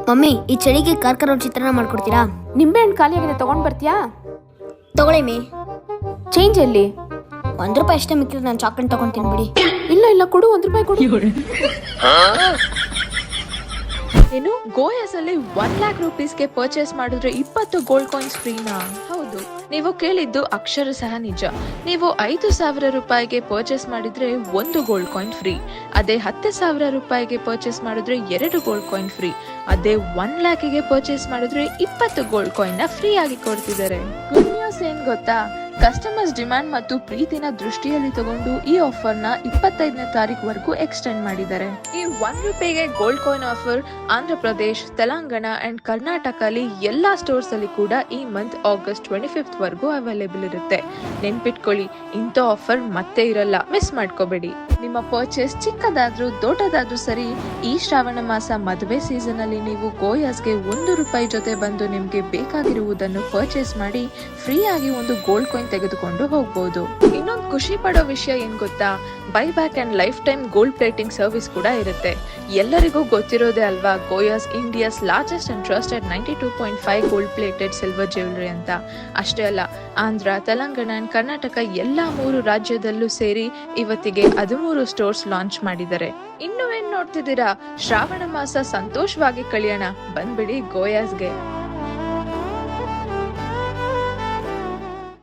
Mummy, ಈ ಚಳಿಗೆ ಕಾರ್ಕರ ಚಿತ್ರಾನ್ನ ಮಾಡ್ಕೊಡ್ತೀರಾ? ನಿಂಬೆಹಣ್ಣು ಖಾಲಿಯಾಗಿದೆ, ತಗೊಂಡ್ ಬರ್ತೀಯಾ? ತಗೊಳ್ಳಿ ಮೇ. ಚೇಂಜ್ ಎಲ್ಲಿ? ₹1 ಅಷ್ಟೇ ಮಿಕ್ಕಿದ್ರೆ ನಾನು ಚಾಕ್ಲೇಟ್ ತಗೊಂತೀನಿ ಬಿಡಿ. ಇಲ್ಲ ಕೊಡು, ₹1 ಕೊಡು. ಏನು ಗೋಯಾಸ್ ಅಲ್ಲಿ 1 lakh rupeesಗೆ ಪರ್ಚೇಸ್ ಮಾಡಿದ್ರೆ 20 ಗೋಲ್ಡ್ ಕಾಯಿನ್ಸ್ ಫ್ರೀನಾ? ಹೌದು, ನೀವು ಕೇಳಿದ್ದು ಅಕ್ಷರ ಸಹ ನಿಜ. ನೀವು ₹5,000 ಪರ್ಚೇಸ್ ಮಾಡಿದ್ರೆ 1 ಗೋಲ್ಡ್ ಕಾಯಿನ್ ಫ್ರೀ. ಅದೇ ₹10,000 ಪರ್ಚೇಸ್ ಮಾಡಿದ್ರೆ 2 ಗೋಲ್ಡ್ ಕಾಯಿನ್ ಫ್ರೀ. ಅದೇ 1 lakhಗೆ ಪರ್ಚೇಸ್ ಮಾಡಿದ್ರೆ 20 ಗೋಲ್ಡ್ ಕಾಯಿನ್ ನ ಫ್ರೀ ಆಗಿ ಕೊಡ್ತಿದ್ದಾರೆ. ಗುಡ್ ನ್ಯೂಸ್ ಏನ್ ಗೊತ್ತಾ? ಕಸ್ಟಮರ್ಸ್ ಡಿಮ್ಯಾಂಡ್ ಮತ್ತು ಪ್ರೀತಿನ ದೃಷ್ಟಿಯಲ್ಲಿ ತಗೊಂಡು ಈ ಆಫರ್ ನ 25ನೇ ತಾರೀಕು ಎಕ್ಸ್ಟೆಂಡ್ ಮಾಡಿದ್ದಾರೆ. ಈ ₹1ಗೆ gold coin offer Andhra Pradesh, Telangana and Karnataka ಅಲ್ಲಿ ಎಲ್ಲಾ ಸ್ಟೋರ್ಸ್ ಅಲ್ಲಿ ಕೂಡ ಈ ಮಂತ್ ಆಗಸ್ಟ್ 25th ವರೆಗೂ ಅವೈಲೇಬಲ್ ಇರುತ್ತೆ. ನೆನ್ಪಿಟ್ಕೊಳ್ಳಿ, ಇಂಥ ಆಫರ್ ಮತ್ತೆ ಇರಲ್ಲ, ಮಿಸ್ ಮಾಡ್ಕೋಬೇಡಿ. ನಿಮ್ಮ ಪರ್ಚೇಸ್ ಚಿಕ್ಕದಾದ್ರೂ ದೊಡ್ಡದಾದ್ರೂ ಸರಿ, ಈ ಶ್ರಾವಣ ಮಾಸ ಮದುವೆ ಸೀಸನ್ ಅಲ್ಲಿ ನೀವು ಗೋಯಾಸ್ಗೆ ₹1 ಜೊತೆ ಬಂದು ನಿಮ್ಗೆ ಬೇಕಾಗಿರುವುದನ್ನು ಪರ್ಚೇಸ್ ಮಾಡಿ ಫ್ರೀ ಆಗಿ 1 ಗೋಲ್ಡ್ ಕಾಯಿನ್ ತೆಗೆದುಕೊಂಡು ಹೋಗ್ಬಹುದು. ಇನ್ನೊಂದು ಖುಷಿ ಪಡೋ ವಿಷಯ ಏನ್ ಗೊತ್ತಾ? Buy back and lifetime gold plating service ಕೂಡ ಇರುತ್ತೆ. ಎಲ್ಲರಿಗೂ ಗೊತ್ತಿರೋದೇ ಅಲ್ವಾ, ಗೋಯಾಸ್ India's largest and trusted 92.5 gold plated silver jewellery ಅಂತ. ಅಷ್ಟೇ ಅಲ್ಲ, ಆಂಧ್ರ, ತೆಲಂಗಾಣ ಅಂಡ್ ಕರ್ನಾಟಕ ಎಲ್ಲಾ 3 ರಾಜ್ಯದಲ್ಲೂ ಸೇರಿ ಇವತ್ತಿಗೆ 13 ಸ್ಟೋರ್ಸ್ ಲಾಂಚ್ ಮಾಡಿದ್ದಾರೆ. ಇನ್ನು ಏನ್ ನೋಡ್ತಿದ್ದೀರಾ? ಶ್ರಾವಣ ಮಾಸ ಸಂತೋಷವಾಗಿ ಕಳಿಯೋಣ, ಬಂದ್ಬಿಡಿ ಗೋಯಾಸ್ಗೆ.